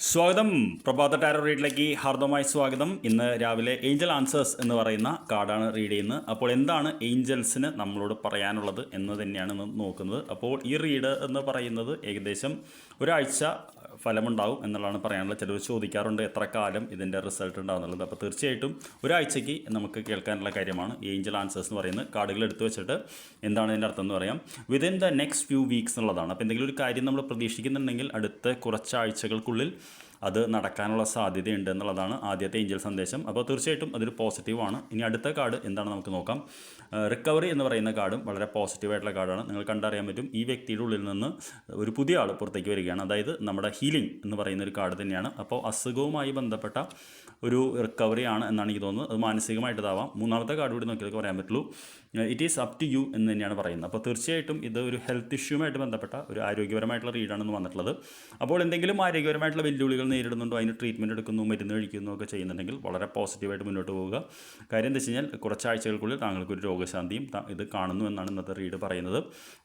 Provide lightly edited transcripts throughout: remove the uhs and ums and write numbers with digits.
സ്വാഗതം. പ്രഭാത ടാരോ റീഡിലേക്ക് ഹാർദവമായി സ്വാഗതം. ഇന്ന് രാവിലെ ഏഞ്ചൽ ആൻസേഴ്സ് എന്ന് പറയുന്ന കാർഡാണ് റീഡ് ചെയ്യുന്നത്. അപ്പോൾ എന്താണ് ഏഞ്ചൽസിന് നമ്മളോട് പറയാനുള്ളത് എന്ന് തന്നെയാണ് ഇന്ന് നോക്കുന്നത്. അപ്പോൾ ഈ റീഡ് എന്ന് പറയുന്നത് ഏകദേശം ഒരാഴ്ച ഫലമുണ്ടാവും എന്നുള്ളതാണ് പറയാനുള്ളത്. ചിലർ ചോദിക്കാറുണ്ട് എത്ര കാലം ഇതിൻ്റെ റിസൾട്ട് ഉണ്ടാകുന്നുള്ളത്. അപ്പോൾ തീർച്ചയായിട്ടും ഒരാഴ്ചയ്ക്ക് നമുക്ക് കേൾക്കാനുള്ള കാര്യമാണ് ഏഞ്ചൽ ആൻസേഴ്സ് എന്ന് പറയുന്നത്. കാർഡുകൾ എടുത്തു വെച്ചിട്ട് എന്താണ് ഇതിൻ്റെ അർത്ഥം എന്ന് പറയാം. Within the next few weeks എന്നുള്ളതാണ്. അപ്പോൾ എന്തെങ്കിലും ഒരു കാര്യം നമ്മൾ പ്രതീക്ഷിക്കുന്നുണ്ടെങ്കിൽ അടുത്ത കുറച്ചാഴ്ചകൾക്കുള്ളിൽ അത് നടക്കാനുള്ള സാധ്യതയുണ്ട് എന്നുള്ളതാണ് ആദ്യത്തെ ഏഞ്ചൽ സന്ദേശം. അപ്പോൾ തീർച്ചയായിട്ടും അതൊരു പോസിറ്റീവാണ്. ഇനി അടുത്ത കാർഡ് എന്താണ് നമുക്ക് നോക്കാം. റിക്കവറി എന്ന് പറയുന്ന കാർഡും വളരെ പോസിറ്റീവായിട്ടുള്ള കാർഡാണ്. നിങ്ങൾ കണ്ടറിയാൻ പറ്റും ഈ വ്യക്തിയുടെ ഉള്ളിൽ നിന്ന് ഒരു പുതിയ ആൾ പുറത്തേക്ക് വരികയാണ്. അതായത് നമ്മുടെ ഹീലിംഗ് എന്ന് പറയുന്ന ഒരു കാർഡ് തന്നെയാണ്. അപ്പോൾ അസുഖവുമായി ബന്ധപ്പെട്ട ഒരു റിക്കവറി ആണ് എന്നാണ് എനിക്ക് തോന്നുന്നത്. അത് മാനസികമായിട്ടതാവാം. മൂന്നാമത്തെ കാർഡ് കൂടി നോക്കിയാൽ പറയാൻ പറ്റുള്ളൂ. It is up to you എന്ന് തന്നെയാണ് പറയുന്നത്. അപ്പോൾ തീർച്ചയായിട്ടും ഇത് ഒരു ഹെൽത്ത് ഇഷ്യൂമായിട്ട് ബന്ധപ്പെട്ട ഒരു ആരോഗ്യപരമായിട്ടുള്ള റീഡാണെന്ന് വന്നിട്ടുള്ളത്. അപ്പോൾ എന്തെങ്കിലും ആരോഗ്യപരമായിട്ടുള്ള വെല്ലുവിളികൾ നേരിടുന്നുണ്ടോ, അതിന് ട്രീറ്റ്മെൻറ്റ് എടുക്കുന്നു, മരുന്ന് കഴിക്കുന്നു ഒക്കെ ചെയ്യുന്നുണ്ടെങ്കിൽ വളരെ പോസിറ്റീവായിട്ട് മുന്നോട്ട് പോവുക. കാര്യം എന്താ വെച്ച് കഴിഞ്ഞാൽ കുറച്ചാഴ്ചകൾക്കുള്ളിൽ താങ്കൾക്കൊരു രോഗശാന്തിയും ഇത് കാണുന്നു എന്നാണ് ഇന്നത്തെ റീഡ് പറയുന്നത്.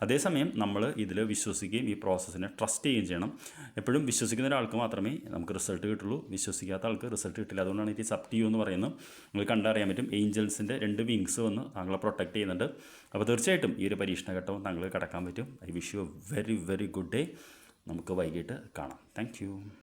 അതേസമയം നമ്മൾ ഇതിൽ വിശ്വസിക്കുകയും ഈ പ്രോസസ്സിനെ ട്രസ്റ്റ് ചെയ്യുകയും ചെയ്യണം. എപ്പോഴും വിശ്വസിക്കുന്ന ഒരാൾക്ക് മാത്രമേ നമുക്ക് റിസൾട്ട് കിട്ടുള്ളൂ. വിശ്വസിക്കാത്ത ആൾക്ക് റിസൾട്ട് കിട്ടില്ല. അതുകൊണ്ടാണ് it is up to you എന്ന് പറയുന്നത്. നിങ്ങൾ കണ്ടറിയാൻ പറ്റും ഏഞ്ചൽസിൻ്റെ 2 വിങ്സ് വന്ന് താങ്കളെ പ്രൊട്ടക്റ്റ് ചെയ്യുന്നുണ്ട്. അപ്പോൾ തീർച്ചയായിട്ടും ഈ ഒരു പരീക്ഷണഘട്ടവും താങ്കൾ കടക്കാൻ പറ്റും. I wish you A very very good day. നമുക്ക് വൈകിട്ട് കാണാം. Thank you.